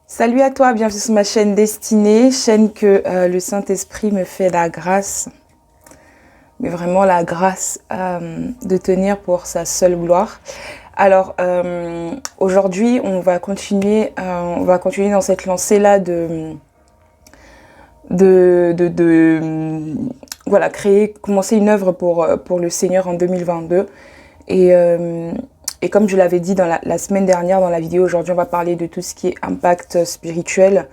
Salut à toi, bienvenue sur ma chaîne Destinée, chaîne que le Saint-Esprit me fait la grâce, mais vraiment la grâce de tenir pour sa seule gloire. Alors aujourd'hui, on va continuer dans cette lancée-là voilà, commencer une œuvre pour le Seigneur en 2022. Et comme je l'avais dit la semaine dernière dans la vidéo, aujourd'hui on va parler de tout ce qui est impact spirituel.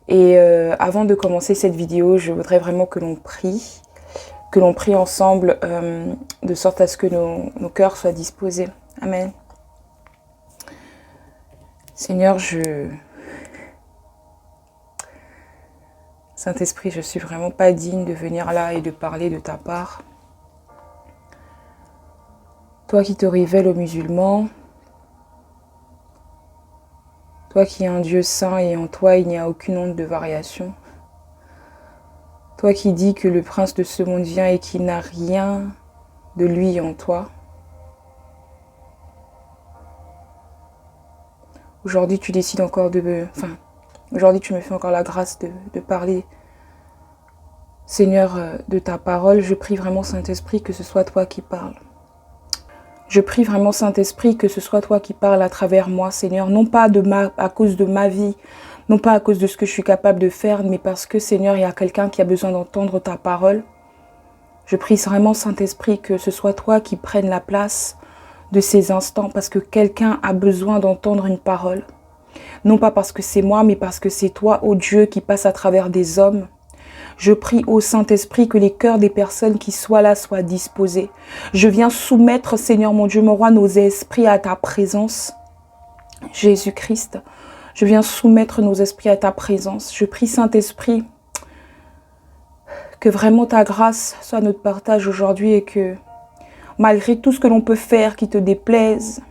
Et avant de commencer cette vidéo, je voudrais vraiment que l'on prie ensemble de sorte à ce que nos cœurs soient disposés. Amen. Seigneur, Saint-Esprit, je suis vraiment pas digne de venir là et de parler de ta part. Toi qui te révèles aux musulmans, toi qui es un Dieu saint et en toi il n'y a aucune onde de variation. Toi qui dis que le prince de ce monde vient et qu'il n'a rien de lui en toi. Aujourd'hui tu décides encore aujourd'hui tu me fais encore la grâce de parler, Seigneur, de ta parole. Je prie vraiment, Saint-Esprit, que ce soit toi qui parles. Je prie vraiment, Saint-Esprit, que ce soit toi qui parles à travers moi, Seigneur, non pas à cause de ma vie, non pas à cause de ce que je suis capable de faire, mais parce que, Seigneur, il y a quelqu'un qui a besoin d'entendre ta parole. Je prie vraiment, Saint-Esprit, que ce soit toi qui prennes la place de ces instants, parce que quelqu'un a besoin d'entendre une parole. Non pas parce que c'est moi, mais parce que c'est toi, ô Dieu, qui passe à travers des hommes. Je prie au Saint-Esprit que les cœurs des personnes qui soient là soient disposés. Je viens soumettre, Seigneur mon Dieu, mon roi, nos esprits à ta présence. Jésus-Christ, je viens soumettre nos esprits à ta présence. Je prie, Saint-Esprit, que vraiment ta grâce soit notre partage aujourd'hui et que malgré tout ce que l'on peut faire qui te déplaise,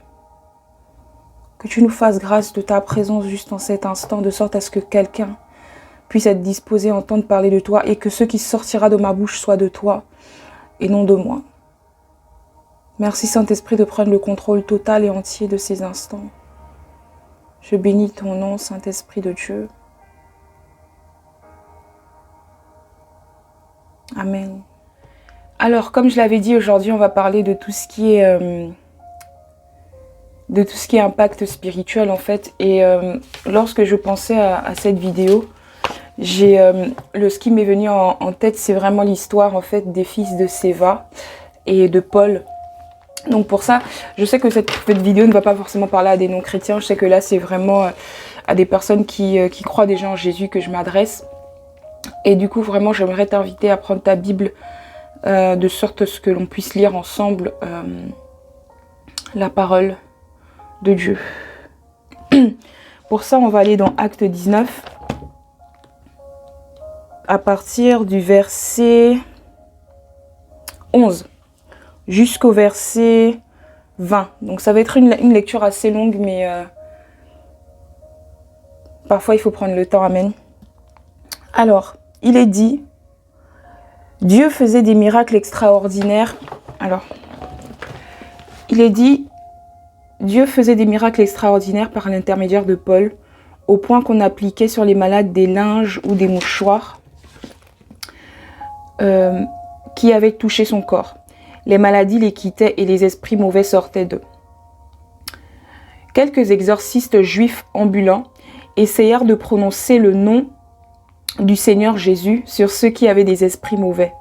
que tu nous fasses grâce de ta présence juste en cet instant, de sorte à ce que quelqu'un puisse être disposé à entendre parler de toi et que ce qui sortira de ma bouche soit de toi et non de moi. Merci Saint-Esprit de prendre le contrôle total et entier de ces instants. Je bénis ton nom, Saint-Esprit de Dieu. Amen. Alors, comme je l'avais dit, aujourd'hui, on va parler de tout ce qui est impact spirituel en fait. Et lorsque je pensais à cette vidéo, ce qui m'est venu en tête, c'est vraiment l'histoire en fait des fils de Séva et de Paul. Donc pour ça, je sais que cette vidéo ne va pas forcément parler à des non-chrétiens. Je sais que là, c'est vraiment à des personnes qui croient déjà en Jésus que je m'adresse. Et du coup, vraiment, j'aimerais t'inviter à prendre ta Bible de sorte à ce que l'on puisse lire ensemble la parole de Dieu. Pour ça, on va aller dans Actes 19. À partir du verset 11 jusqu'au verset 20. Donc ça va être une lecture assez longue, mais parfois il faut prendre le temps. Amen. Alors, il est dit, Dieu faisait des miracles extraordinaires. Alors, il est dit, Dieu faisait des miracles extraordinaires par l'intermédiaire de Paul, au point qu'on appliquait sur les malades des linges ou des mouchoirs qui avaient touché son corps. Les maladies les quittaient et les esprits mauvais sortaient d'eux. Quelques exorcistes juifs ambulants essayèrent de prononcer le nom du Seigneur Jésus sur ceux qui avaient des esprits mauvais.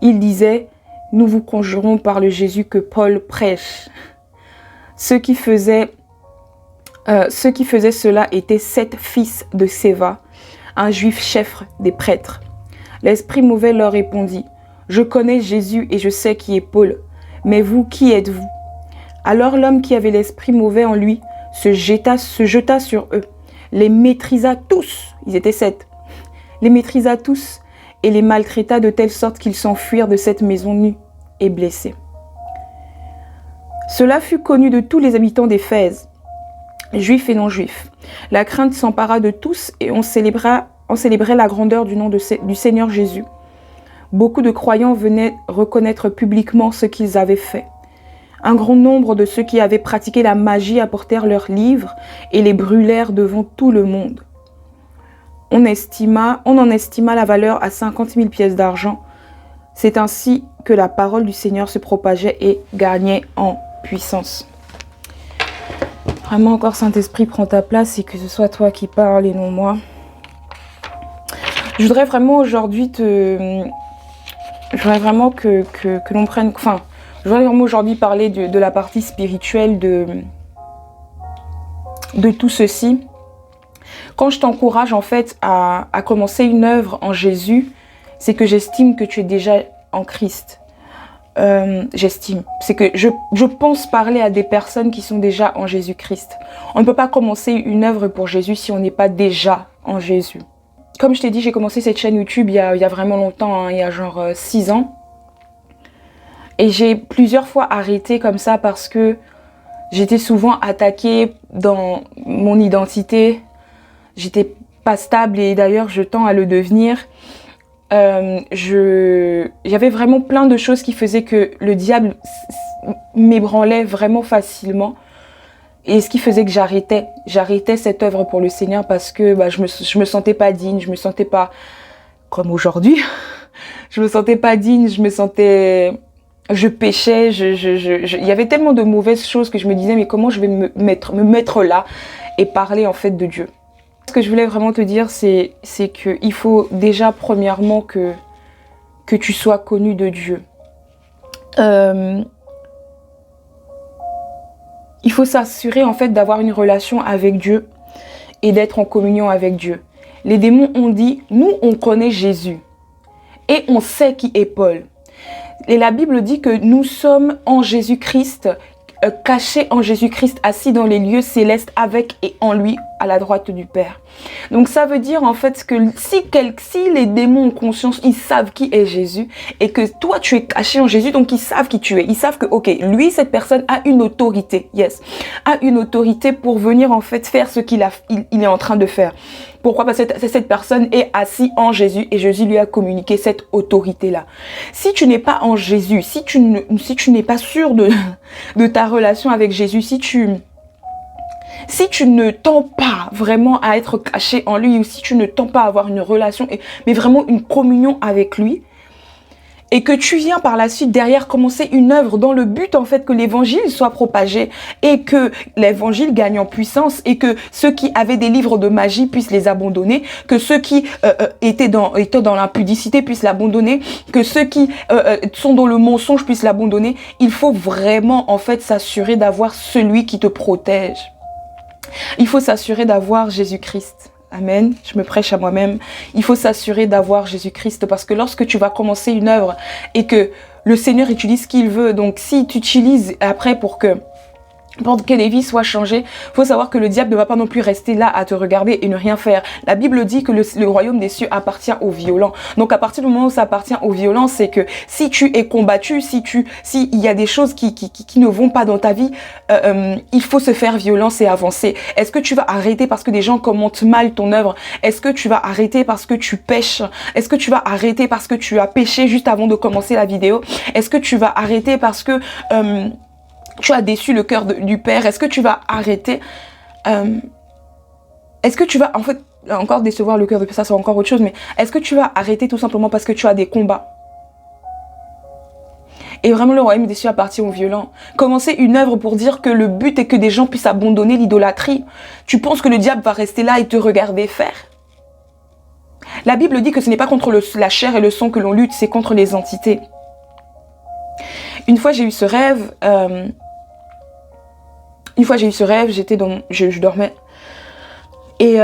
Ils disaient, « Nous vous conjurons par le Jésus que Paul prêche. » Ceux qui faisaient cela étaient 7 fils de Séva, un juif chef des prêtres. L'esprit mauvais leur répondit, « Je connais Jésus et je sais qui est Paul, mais vous, qui êtes-vous » Alors l'homme qui avait l'esprit mauvais en lui se jeta sur eux, les maîtrisa tous, ils étaient 7, les maîtrisa tous et les maltraita de telle sorte qu'ils s'enfuirent de cette maison nus et blessés. Cela fut connu de tous les habitants d'Éphèse, juifs et non-juifs. La crainte s'empara de tous et on célébrait la grandeur du nom du Seigneur Jésus. Beaucoup de croyants venaient reconnaître publiquement ce qu'ils avaient fait. Un grand nombre de ceux qui avaient pratiqué la magie apportèrent leurs livres et les brûlèrent devant tout le monde. On en estima la valeur à 50 000 pièces d'argent. C'est ainsi que la parole du Seigneur se propageait et gagnait en puissance. Vraiment encore, Saint-Esprit, prends ta place et que ce soit toi qui parles et non moi. Je voudrais vraiment aujourd'hui que l'on prenne... Enfin, je voudrais vraiment aujourd'hui parler de la partie spirituelle de tout ceci. Quand je t'encourage en fait à commencer une œuvre en Jésus, c'est que j'estime que tu es déjà en Christ. J'estime. C'est que je pense parler à des personnes qui sont déjà en Jésus-Christ. On ne peut pas commencer une œuvre pour Jésus si on n'est pas déjà en Jésus. Comme je t'ai dit, j'ai commencé cette chaîne YouTube il y a vraiment longtemps, hein, il y a genre 6 ans. Et j'ai plusieurs fois arrêté comme ça parce que j'étais souvent attaquée dans mon identité. J'étais pas stable et d'ailleurs je tends à le devenir. J'avais vraiment plein de choses qui faisaient que le diable m'ébranlait vraiment facilement. Et ce qui faisait que j'arrêtais cette œuvre pour le Seigneur parce que je me sentais pas digne, je me sentais pas comme aujourd'hui. Je me sentais pas digne, je péchais, il y avait tellement de mauvaises choses que je me disais mais comment je vais me mettre là et parler en fait de Dieu. Ce que je voulais vraiment te dire, c'est qu'il faut déjà premièrement que tu sois connu de Dieu. Il faut s'assurer en fait d'avoir une relation avec Dieu et d'être en communion avec Dieu. Les démons ont dit, nous on connaît Jésus et on sait qui est Paul. Et la Bible dit que nous sommes en Jésus-Christ, cachés en Jésus-Christ, assis dans les lieux célestes avec et en lui, à la droite du Père. Donc ça veut dire en fait que si les démons ont conscience, ils savent qui est Jésus et que toi tu es caché en Jésus, donc ils savent qui tu es. Ils savent que ok, lui, cette personne a une autorité, a une autorité pour venir en fait faire ce qu'il est en train de faire. Pourquoi? Parce que cette personne est assise en Jésus et Jésus lui a communiqué cette autorité-là. Si tu n'es pas en Jésus, si tu n'es pas sûr de ta relation avec Jésus, si tu ne tends pas vraiment à être caché en lui ou si tu ne tends pas à avoir une relation, mais vraiment une communion avec lui, et que tu viens par la suite derrière commencer une œuvre dans le but en fait que l'évangile soit propagé et que l'évangile gagne en puissance et que ceux qui avaient des livres de magie puissent les abandonner, que ceux qui étaient dans l'impudicité puissent l'abandonner, que ceux qui sont dans le mensonge puissent l'abandonner. Il faut vraiment en fait s'assurer d'avoir celui qui te protège. Il faut s'assurer d'avoir Jésus-Christ. Amen. Je me prêche à moi-même. Il faut s'assurer d'avoir Jésus-Christ parce que lorsque tu vas commencer une œuvre et que le Seigneur utilise ce qu'il veut, donc si tu utilises après pour que les vies soient changées, faut savoir que le diable ne va pas non plus rester là à te regarder et ne rien faire. La Bible dit que le royaume des cieux appartient aux violents. Donc à partir du moment où ça appartient aux violents, c'est que si tu es combattu, s'il y a des choses qui ne vont pas dans ta vie, il faut se faire violence et avancer. Est-ce que tu vas arrêter parce que des gens commentent mal ton œuvre? Est-ce que tu vas arrêter parce que tu pêches? Est-ce que tu vas arrêter parce que tu as péché juste avant de commencer la vidéo? Est-ce que tu vas arrêter parce que tu as déçu le cœur du Père? Est-ce que tu vas arrêter? Est-ce que tu vas, en fait, encore décevoir le cœur du Père, ça c'est encore autre chose, mais est-ce que tu vas arrêter tout simplement parce que tu as des combats? Et vraiment, le royaume des cieux appartient aux violents. Commencer une œuvre pour dire que le but est que des gens puissent abandonner l'idolâtrie. Tu penses que le diable va rester là et te regarder faire? La Bible dit que ce n'est pas contre la chair et le sang que l'on lutte, c'est contre les entités. Une fois j'ai eu ce rêve, je dormais. Et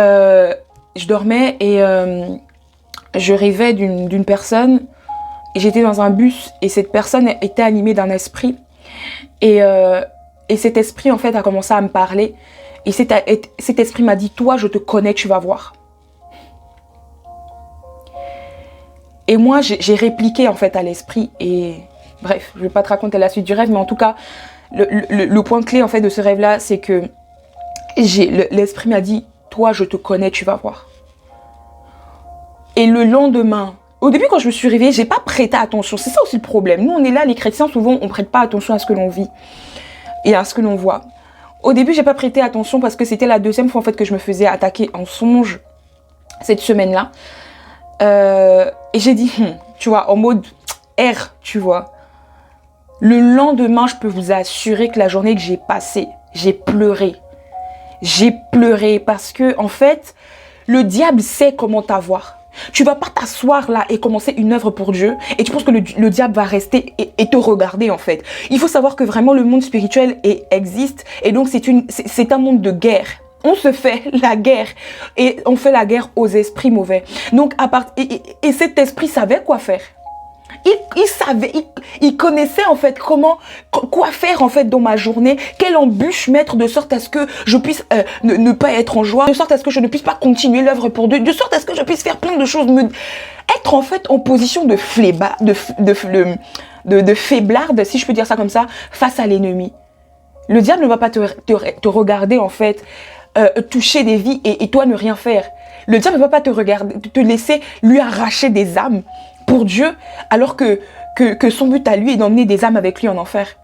je rêvais d'une personne. Et j'étais dans un bus et cette personne était animée d'un esprit. Et cet esprit en fait a commencé à me parler. Et cet esprit m'a dit, toi je te connais, tu vas voir. Et moi j'ai répliqué en fait à l'esprit et... Bref, je ne vais pas te raconter la suite du rêve, mais en tout cas, le point clé en fait de ce rêve-là, c'est que l'esprit m'a dit, toi je te connais, tu vas voir. Et le lendemain, au début, quand je me suis réveillée, j'ai pas prêté attention. C'est ça aussi le problème. Nous, on est là, les chrétiens, souvent, on prête pas attention à ce que l'on vit et à ce que l'on voit. Au début, j'ai pas prêté attention parce que c'était la deuxième fois en fait que je me faisais attaquer en songe cette semaine-là. Et j'ai dit, tu vois, en mode R, tu vois. Le lendemain, je peux vous assurer que la journée que j'ai passée, j'ai pleuré. J'ai pleuré parce que, en fait, le diable sait comment t'avoir. Tu vas pas t'asseoir là et commencer une œuvre pour Dieu et tu penses que le diable va rester et te regarder en fait. Il faut savoir que vraiment le monde spirituel existe et donc c'est un monde de guerre. On se fait la guerre et on fait la guerre aux esprits mauvais. Donc et cet esprit savait quoi faire. Il savait, il connaissait en fait quoi faire en fait dans ma journée, quelle embûche mettre de sorte à ce que je puisse ne pas être en joie, de sorte à ce que je ne puisse pas continuer l'œuvre pour Dieu, de sorte à ce que je puisse faire plein de choses, être en fait en position de faiblarde, si je peux dire ça comme ça, face à l'ennemi. Le diable ne va pas te regarder en fait, toucher des vies et toi ne rien faire. Le diable ne va pas te regarder, te laisser lui arracher des âmes pour Dieu, alors que son but à lui est d'emmener des âmes avec lui en enfer.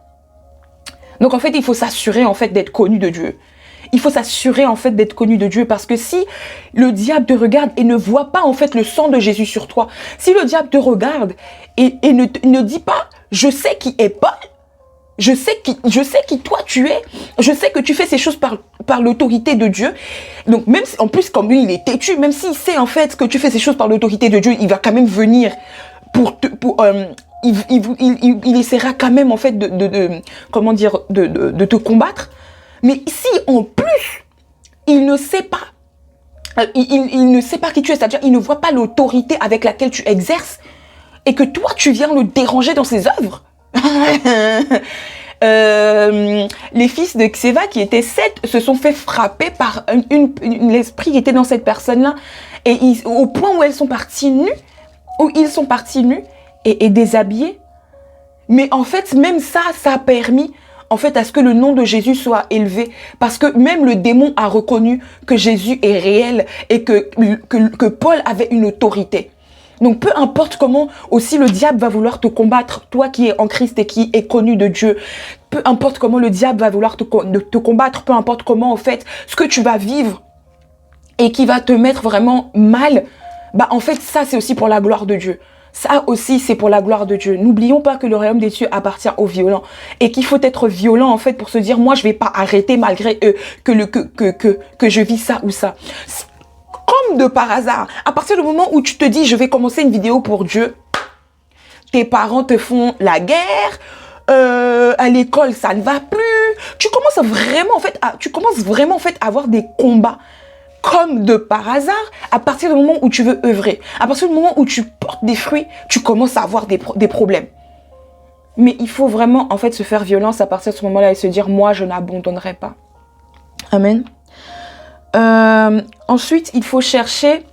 Donc en fait, il faut s'assurer en fait d'être connu de Dieu. Il faut s'assurer en fait d'être connu de Dieu parce que si le diable te regarde et ne voit pas en fait le sang de Jésus sur toi, si le diable te regarde et ne dit pas « je sais qui est Paul », je sais qui toi tu es. Je sais que tu fais ces choses par l'autorité de Dieu. Donc même si, en plus comme lui il est têtu, même s'il sait en fait que tu fais ces choses par l'autorité de Dieu, il va quand même venir il essaiera quand même en fait de te combattre. Mais si en plus il ne sait pas, il ne sait pas qui tu es, c'est-à-dire il ne voit pas l'autorité avec laquelle tu exerces et que toi tu viens le déranger dans ses œuvres. Les fils de Xéva qui étaient 7 se sont fait frapper par l'esprit qui était dans cette personne-là et au point où ils sont partis nus et déshabillés. Mais en fait, même ça a permis en fait à ce que le nom de Jésus soit élevé parce que même le démon a reconnu que Jésus est réel et que Paul avait une autorité. Donc peu importe comment aussi le diable va vouloir te combattre, toi qui es en Christ et qui es connu de Dieu, peu importe comment le diable va vouloir te combattre, peu importe comment en fait ce que tu vas vivre et qui va te mettre vraiment mal, bah en fait ça c'est aussi pour la gloire de Dieu. Ça aussi c'est pour la gloire de Dieu. N'oublions pas que le royaume des cieux appartient aux violents et qu'il faut être violent en fait pour se dire moi je vais pas arrêter malgré que je vis ça ou ça. Comme de par hasard, à partir du moment où tu te dis je vais commencer une vidéo pour Dieu, tes parents te font la guerre, à l'école ça ne va plus, tu commences vraiment en fait à avoir des combats. Comme de par hasard, à partir du moment où tu veux œuvrer, à partir du moment où tu portes des fruits, tu commences à avoir des problèmes. Mais il faut vraiment en fait se faire violence à partir de ce moment-là et se dire moi je n'abandonnerai pas. Amen. Ensuite, il faut chercher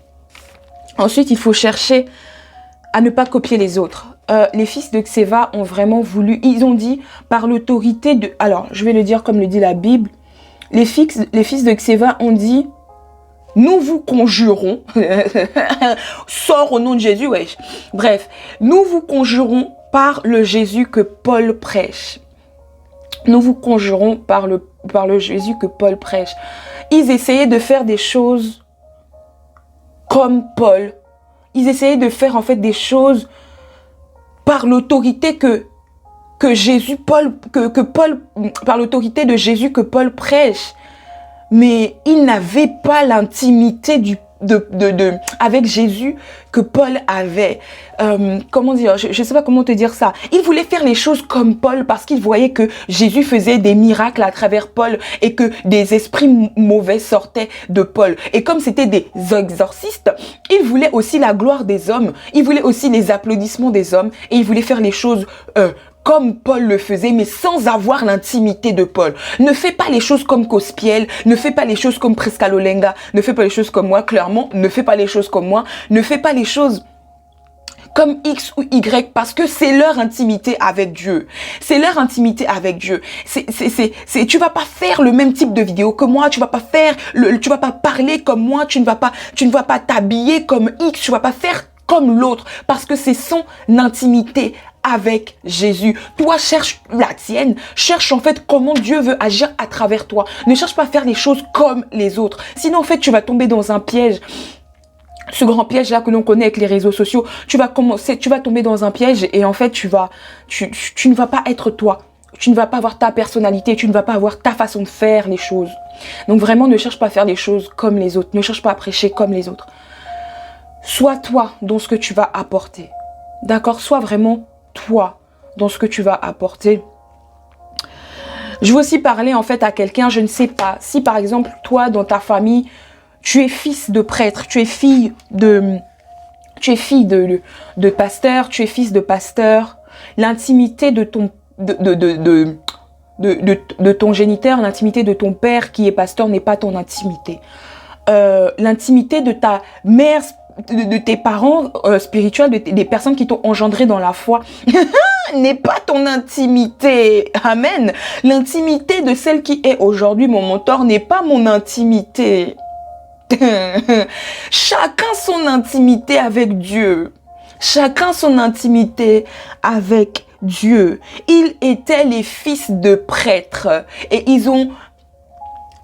à ne pas copier les autres. Les fils de Xéva ont vraiment voulu, ils ont dit par l'autorité de... Alors, je vais le dire comme le dit la Bible. Les fils de Xéva ont dit, nous vous conjurons, sors au nom de Jésus, wesh. Bref, nous vous conjurons par le Jésus que Paul prêche. Nous vous conjurons par le Jésus que Paul prêche. Ils essayaient de faire des choses comme Paul. Ils essayaient de faire en fait des choses par l'autorité que par l'autorité de Jésus que Paul prêche. Mais ils n'avaient pas l'intimité avec Jésus que Paul avait. Comment dire, je ne sais pas comment te dire ça. Il voulait faire les choses comme Paul parce qu'il voyait que Jésus faisait des miracles à travers Paul et que des esprits mauvais sortaient de Paul. Et comme c'était des exorcistes, il voulait aussi la gloire des hommes. Il voulait aussi les applaudissements des hommes et il voulait faire les choses comme Paul le faisait, mais sans avoir l'intimité de Paul. Ne fais pas les choses comme Cospiel, ne fais pas les choses comme Prisca Lolenga, ne fais pas les choses comme moi, clairement, ne fais pas les choses comme moi, ne fais pas les choses comme X ou Y, parce que c'est leur intimité avec Dieu. C'est leur intimité avec Dieu. Tu vas pas faire le même type de vidéo que moi, tu vas pas parler comme moi, tu ne vas pas t'habiller comme X, tu vas pas faire comme l'autre parce que c'est son intimité avec Jésus. Toi, cherche la tienne. Cherche en fait comment Dieu veut agir à travers toi. Ne cherche pas à faire les choses comme les autres. Sinon, en fait, tu vas tomber dans un piège. Ce grand piège là que l'on connaît avec les réseaux sociaux, tu vas tomber dans un piège et en fait tu ne vas pas être toi. Tu ne vas pas avoir ta personnalité, tu ne vas pas avoir ta façon de faire les choses. Donc vraiment, ne cherche pas à faire les choses comme les autres. Ne cherche pas à prêcher comme les autres. Sois toi dans ce que tu vas apporter. D'accord? Sois vraiment toi dans ce que tu vas apporter. Je veux aussi parler en fait à quelqu'un, je ne sais pas, si par exemple toi dans ta famille, tu es fils de prêtre, tu es fille de pasteur, tu es fils de pasteur, l'intimité de ton ton géniteur, l'intimité de ton père qui est pasteur n'est pas ton intimité. L'intimité de ta mère, de tes parents spirituels, des personnes qui t'ont engendré dans la foi n'est pas ton intimité. Amen. L'intimité de celle qui est aujourd'hui mon mentor n'est pas mon intimité. Chacun son intimité avec Dieu. Chacun son intimité avec Dieu. Ils étaient les fils de prêtres et ils ont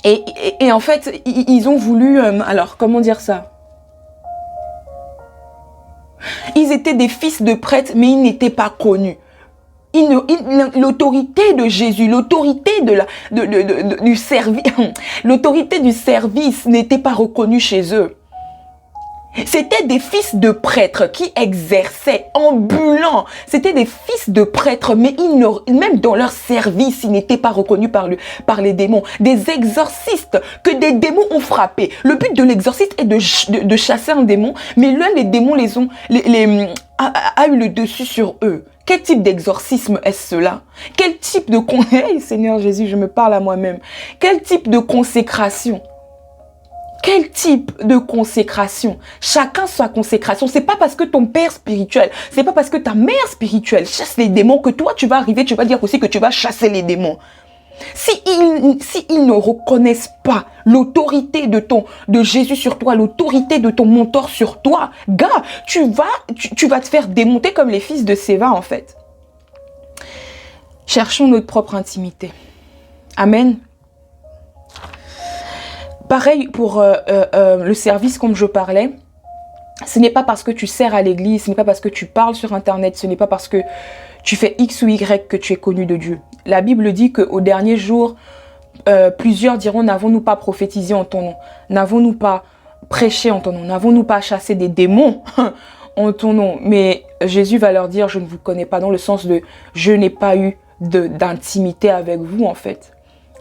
et en fait ils ont voulu alors comment dire ça? Ils étaient des fils de prêtres mais ils n'étaient pas connus. L'autorité de Jésus, l'autorité du service, l'autorité du service n'était pas reconnue chez eux. C'était des fils de prêtres qui exerçaient ambulants. C'était des fils de prêtres, mais même dans leur service, ils n'étaient pas reconnus par les démons. Des exorcistes que des démons ont frappés. Le but de l'exorciste est de chasser un démon, mais là, les démons a eu le dessus sur eux. Quel type d'exorcisme est-ce cela? Quel type de... Hey, Seigneur Jésus, je me parle à moi-même. Quel type de consécration? Quel type de consécration? Chacun sa consécration. C'est pas parce que ton père spirituel, c'est pas parce que ta mère spirituelle chasse les démons que toi, tu vas arriver, tu vas dire aussi que tu vas chasser les démons. Si ils ne reconnaissent pas l'autorité de Jésus sur toi, l'autorité de ton mentor sur toi, gars, tu vas te faire démonter comme les fils de Séva en fait. Cherchons notre propre intimité. Amen. Pareil pour le service comme je parlais. Ce n'est pas parce que tu sers à l'église, ce n'est pas parce que tu parles sur internet, ce n'est pas parce que tu fais X ou Y que tu es connu de Dieu. La Bible dit qu'au dernier jour, plusieurs diront, n'avons-nous pas prophétisé en ton nom? N'avons-nous pas prêché en ton nom? N'avons-nous pas chassé des démons en ton nom? Mais Jésus va leur dire, je ne vous connais pas, dans le sens de, je n'ai pas eu d'intimité avec vous en fait.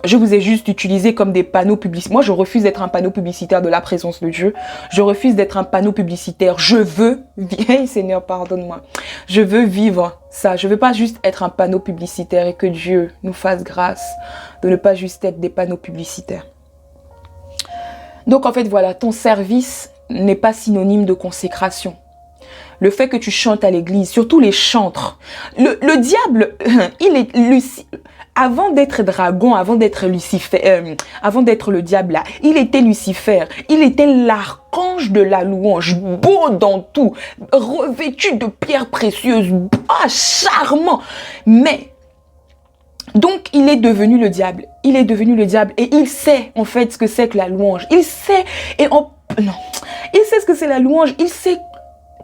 Je vous ai juste utilisé comme des panneaux publicitaires. Moi, je refuse d'être un panneau publicitaire de la présence de Dieu. Je refuse d'être un panneau publicitaire. Je veux, hey Seigneur, pardonne-moi. Je veux vivre ça. Je veux pas juste être un panneau publicitaire et que Dieu nous fasse grâce de ne pas juste être des panneaux publicitaires. Donc, en fait, voilà, ton service n'est pas synonyme de consécration. Le fait que tu chantes à l'église, surtout les chantres. Le diable, il est... Avant d'être dragon, avant d'être Lucifer, avant d'être le diable là, il était Lucifer. Il était l'archange de la louange, beau dans tout, revêtu de pierres précieuses, charmant. Mais, donc il est devenu le diable. Il est devenu le diable et il sait en fait ce que c'est que la louange. Il sait, il sait ce que c'est la louange, il sait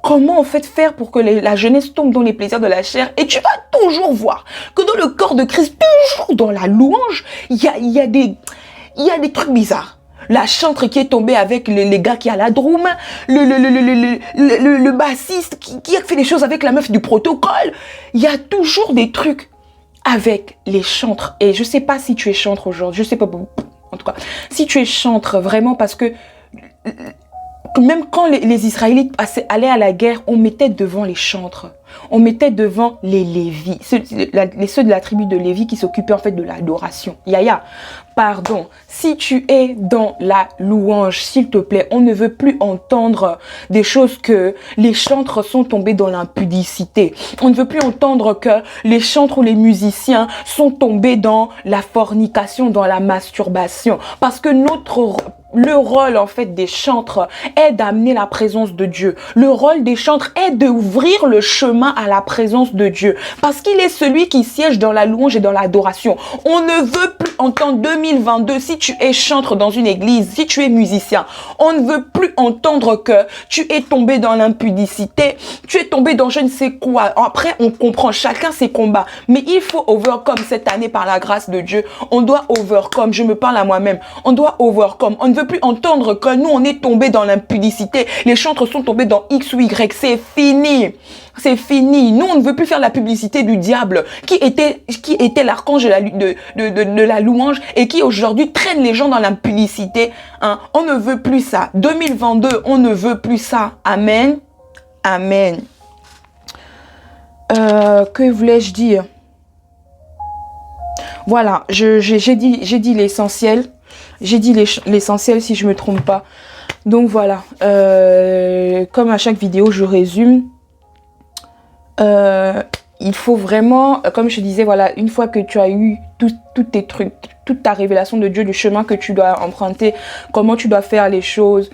comment en fait faire pour que la jeunesse tombe dans les plaisirs de la chair. Et tu vas toujours voir que dans le corps de Christ, toujours dans la louange, il y a des trucs bizarres. La chantre qui est tombée avec les gars qui a la drum, le bassiste qui a fait des choses avec la meuf du protocole. Il y a toujours des trucs avec les chantres. Et je sais pas si tu es chantre aujourd'hui, je sais pas, en tout cas, si tu es chantre vraiment parce que... Même quand les Israélites allaient à la guerre, on mettait devant les chantres. On mettait devant les Lévis. Ceux de la tribu de Lévi qui s'occupaient en fait de l'adoration. Yaya, pardon. Si tu es dans la louange, s'il te plaît, on ne veut plus entendre des choses que les chantres sont tombés dans l'impudicité. On ne veut plus entendre que les chantres ou les musiciens sont tombés dans la fornication, dans la masturbation. Parce que le rôle en fait des chantres est d'amener la présence de Dieu. Le rôle des chantres est d'ouvrir le chemin à la présence de Dieu. Parce qu'il est celui qui siège dans la louange et dans l'adoration. On ne veut plus entendre 2022, si tu es chantre dans une église, si tu es musicien, on ne veut plus entendre que tu es tombé dans l'impudicité, tu es tombé dans je ne sais quoi. Après, on comprend chacun ses combats. Mais il faut overcome cette année par la grâce de Dieu. On doit overcome. Je me parle à moi-même. On doit overcome. On ne veut plus entendre que nous, on est tombé dans l'impudicité. Les chantres sont tombés dans X ou Y. C'est fini. C'est fini. Nous, on ne veut plus faire la publicité du diable qui était l'archange de la louange et qui aujourd'hui traîne les gens dans l'impudicité. Hein? On ne veut plus ça. 2022, on ne veut plus ça. Amen. Amen. Que voulais-je dire? Voilà, j'ai dit l'essentiel. J'ai dit l'essentiel si je me trompe pas. Donc voilà, comme à chaque vidéo, je résume. Il faut vraiment, comme je disais, voilà, une fois que tu as eu tous tes trucs, toute ta révélation de Dieu, du chemin que tu dois emprunter, comment tu dois faire les choses,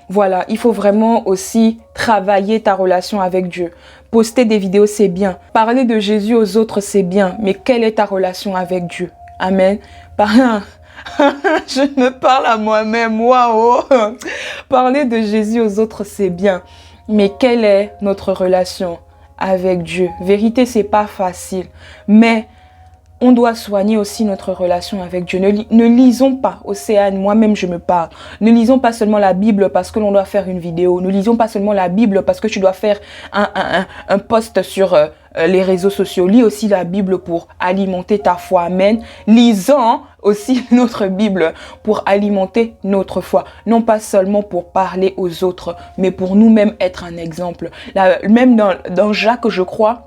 voilà, il faut vraiment aussi travailler ta relation avec Dieu. Poster des vidéos, c'est bien. Parler de Jésus aux autres, c'est bien. Mais quelle est ta relation avec Dieu? Amen. Je me parle à moi-même. Waouh. Parler de Jésus aux autres, c'est bien. Mais quelle est notre relation avec Dieu? Vérité, c'est pas facile. Mais on doit soigner aussi notre relation avec Dieu. Ne lisons pas, Océane, moi-même je me parle. Ne lisons pas seulement la Bible parce que l'on doit faire une vidéo. Ne lisons pas seulement la Bible parce que tu dois faire un post sur les réseaux sociaux. Lis aussi la Bible pour alimenter ta foi. Amen. Lisons aussi notre Bible pour alimenter notre foi. Non pas seulement pour parler aux autres, mais pour nous-mêmes être un exemple. Là, même dans Jacques, je crois,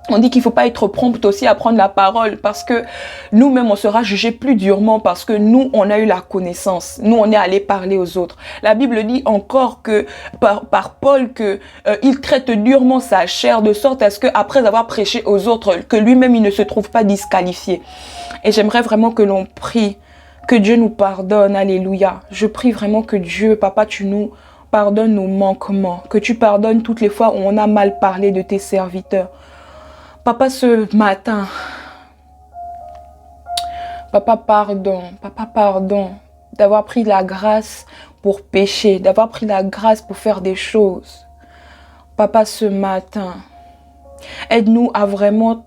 on dit qu'il ne faut pas être prompt aussi à prendre la parole parce que nous-mêmes, on sera jugé plus durement parce que nous, on a eu la connaissance. Nous, on est allé parler aux autres. La Bible dit encore que par Paul que il traite durement sa chair de sorte à ce qu'après avoir prêché aux autres, que lui-même, il ne se trouve pas disqualifié. Et j'aimerais vraiment que l'on prie, que Dieu nous pardonne. Alléluia. Je prie vraiment que Dieu, Papa, tu nous pardonnes nos manquements, que tu pardonnes toutes les fois où on a mal parlé de tes serviteurs. Papa, ce matin, Papa, pardon d'avoir pris la grâce pour pécher, d'avoir pris la grâce pour faire des choses. Papa, ce matin, aide-nous à vraiment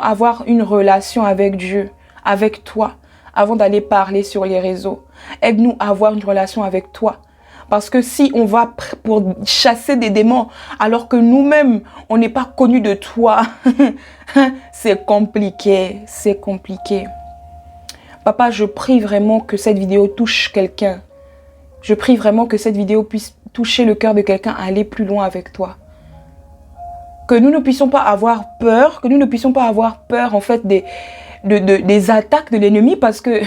avoir une relation avec Dieu, avec toi, avant d'aller parler sur les réseaux. Aide-nous à avoir une relation avec toi. Parce que si on va pour chasser des démons, alors que nous-mêmes, on n'est pas connus de toi, c'est compliqué, c'est compliqué. Papa, je prie vraiment que cette vidéo touche quelqu'un. Je prie vraiment que cette vidéo puisse toucher le cœur de quelqu'un à aller plus loin avec toi. Que nous ne puissions pas avoir peur, en fait des attaques de l'ennemi, parce que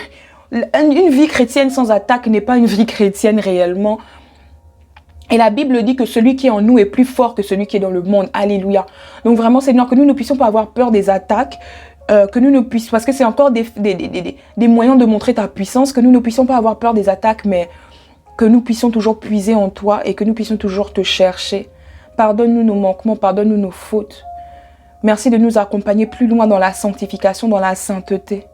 une vie chrétienne sans attaque n'est pas une vie chrétienne réellement. Et la Bible dit que celui qui est en nous est plus fort que celui qui est dans le monde. Alléluia. Donc vraiment, Seigneur, que nous ne puissions pas avoir peur des attaques, que nous ne puissions, parce que c'est encore des moyens de montrer ta puissance, que nous ne puissions pas avoir peur des attaques, mais que nous puissions toujours puiser en toi et que nous puissions toujours te chercher. Pardonne-nous nos manquements, pardonne-nous nos fautes. Merci de nous accompagner plus loin dans la sanctification, dans la sainteté.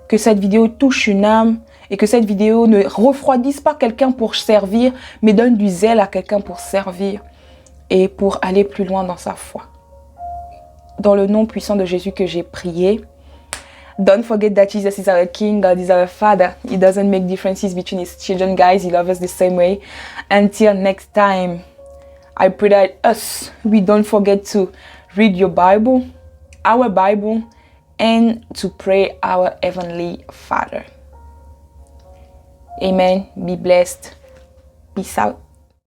Que cette vidéo touche une âme et que cette vidéo ne refroidisse pas quelqu'un pour servir, mais donne du zèle à quelqu'un pour servir et pour aller plus loin dans sa foi. Dans le nom puissant de Jésus que j'ai prié. Don't forget that Jesus is our King, God is our Father. He doesn't make differences between his children, guys. He loves us the same way. Until next time, I pray that we don't forget to read your Bible, our Bible, and to pray our Heavenly Father. Amen. Be blessed. Peace out.